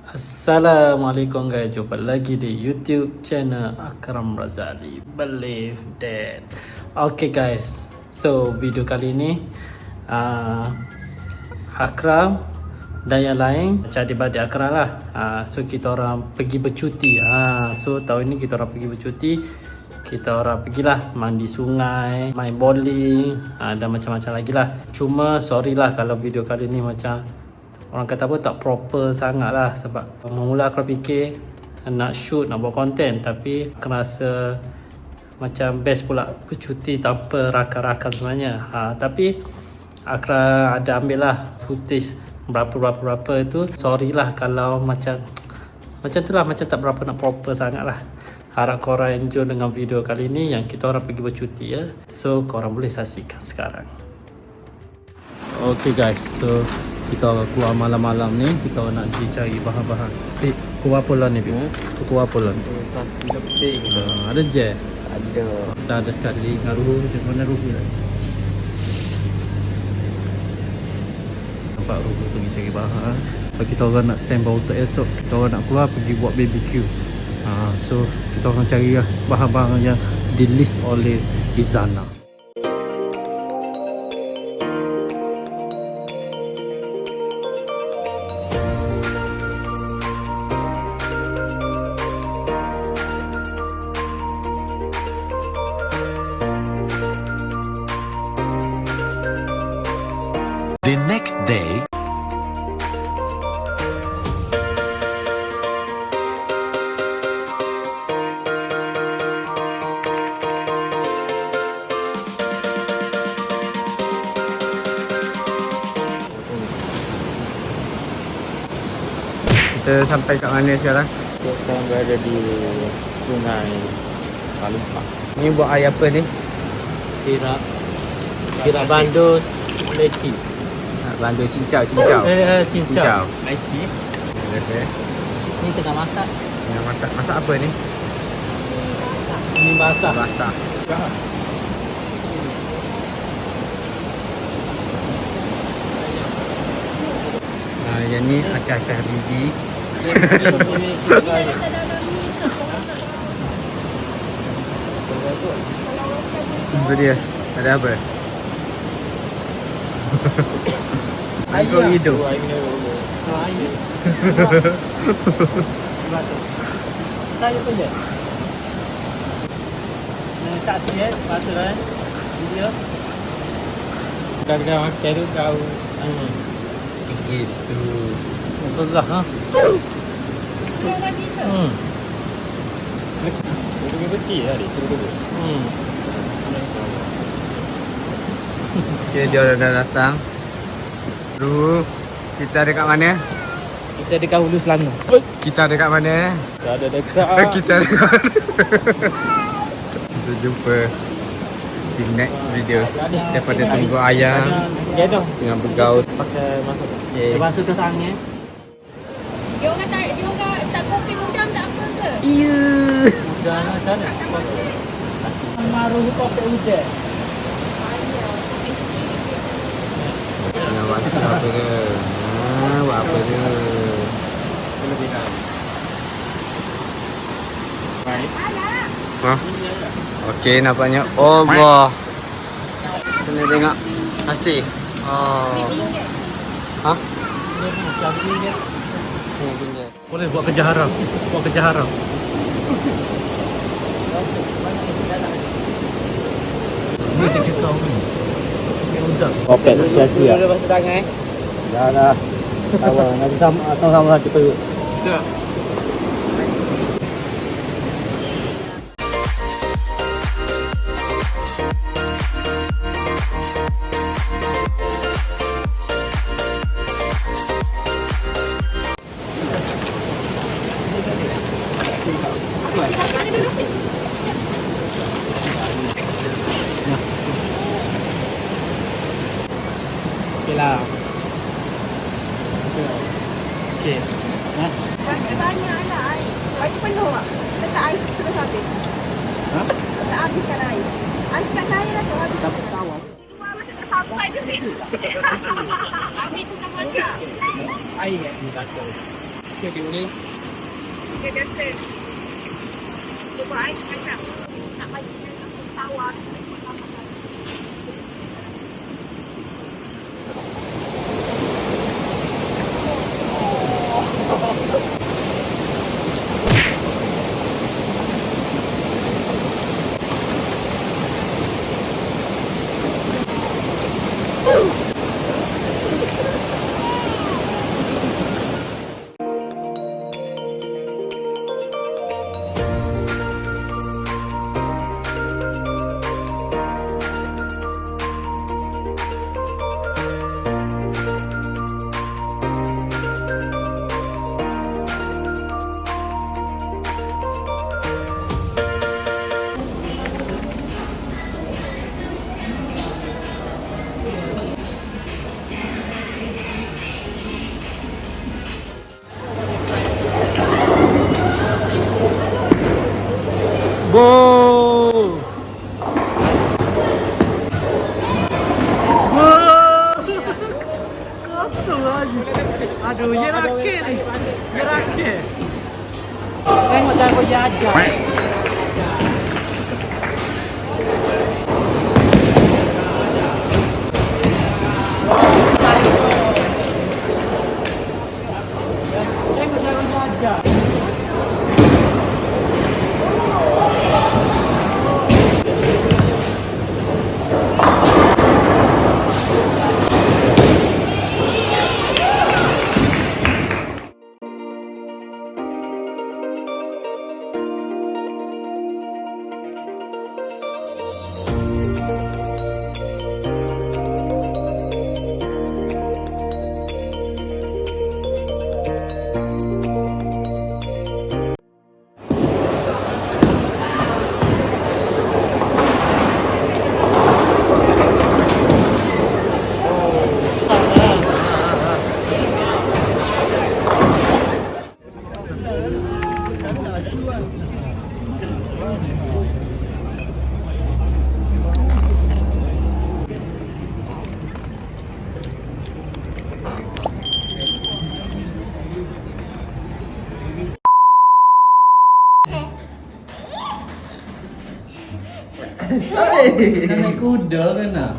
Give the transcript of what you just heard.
Assalamualaikum guys, jumpa lagi di YouTube channel Akram Razali Believe That. Okay guys, so video kali ini Akram dan yang lain macam adik-adik Akram lah. So kita orang pergi bercuti. So tahun ini kita orang pergi bercuti. Kita orang pergilah mandi sungai, main bowling, dan macam-macam lagi lah. Cuma sorry lah kalau video kali ni macam orang kata apa, tak proper sangat lah. Sebab mula aku fikir nak shoot, nak buat konten, tapi aku rasa macam best pula bercuti tanpa rakan-rakan sebenarnya. Tapi aku ada ambil lah footage berapa itu. Sorry lah kalau macam tu lah, macam tak berapa nak proper sangat lah. Harap korang enjoy dengan video kali ni yang kita orang pergi bercuti ya. So korang boleh saksikan sekarang. Okay guys, so kita keluar malam-malam ni, kita nak pergi cari bahan-bahan. Keluar apa lah ni? Keluar apa lah ni? Ada je? Ada. Kita ada sekali dengan Ruhu. Macam mana Ruhu lah? Nampak Ruhu pergi cari bahan. So kita orang nak stand by untuk esok. Kita orang nak keluar pergi buat BBQ. So kita orang cari lah bahan-bahan yang di list oleh Izana. The next day, kita sampai kat mana sekarang? Kita sekarang berada di Sungai Palumpak. Ni buat air apa ni? Sirap bandu leci. Bandu cincau. Cincau. Leci. Okay. Ni tengah masak. Yang masak apa ni? Ni basah. Basah. Yang ni acah-acah biji. Itu dia. Ada apa? Angkut hidung. Saya punya. Saksi pasaran video. Kadang-kadang makan tu kau Gitu. Betul lah ha. Dia betul lah dia. Okay, dia orang dah datang. Dulu kita dekat mana? Kita dekat Hulu Selangor. Kita dekat mana? Tak ada dekat. Kita dekat mana? Kita jumpa di next video. Daripada tunggu ayam dengan bergaul. Pakai masuk. Lepas tu kesangnya. Dia orang tak kopi udang tak apa ke? Iya. Udang macam mana? Maruh kopi udang. Nak buat apa dia? Buat apa dia? Okey, nampaknya Allah. Kena tengok hasil. Boleh buat kerja haram. Ni kerja kau ni. Udang. Kopek sia-sia. Dah basuh tangan. Dah. Awak nak sama-sama satu perut. Tak. Okey lah. Okey. Banyak lah ais. Ais penuh tak? Letak ais terus habis. Tak habiskan ais. Ais kat saya lah tu habis. Tak tahu. Luar macam tak sampai tu. Habis tu tak masak. Air ni kata. Jadi boleh. Okay, that's it. Cuba ais kacang. Nak bagi tawar. Wow. Kosong lagi. Aduh, ya rakit. Ya rakit. Tengok cara kau jaga. Tengok cara kau jaga. Naik kuda kan nak?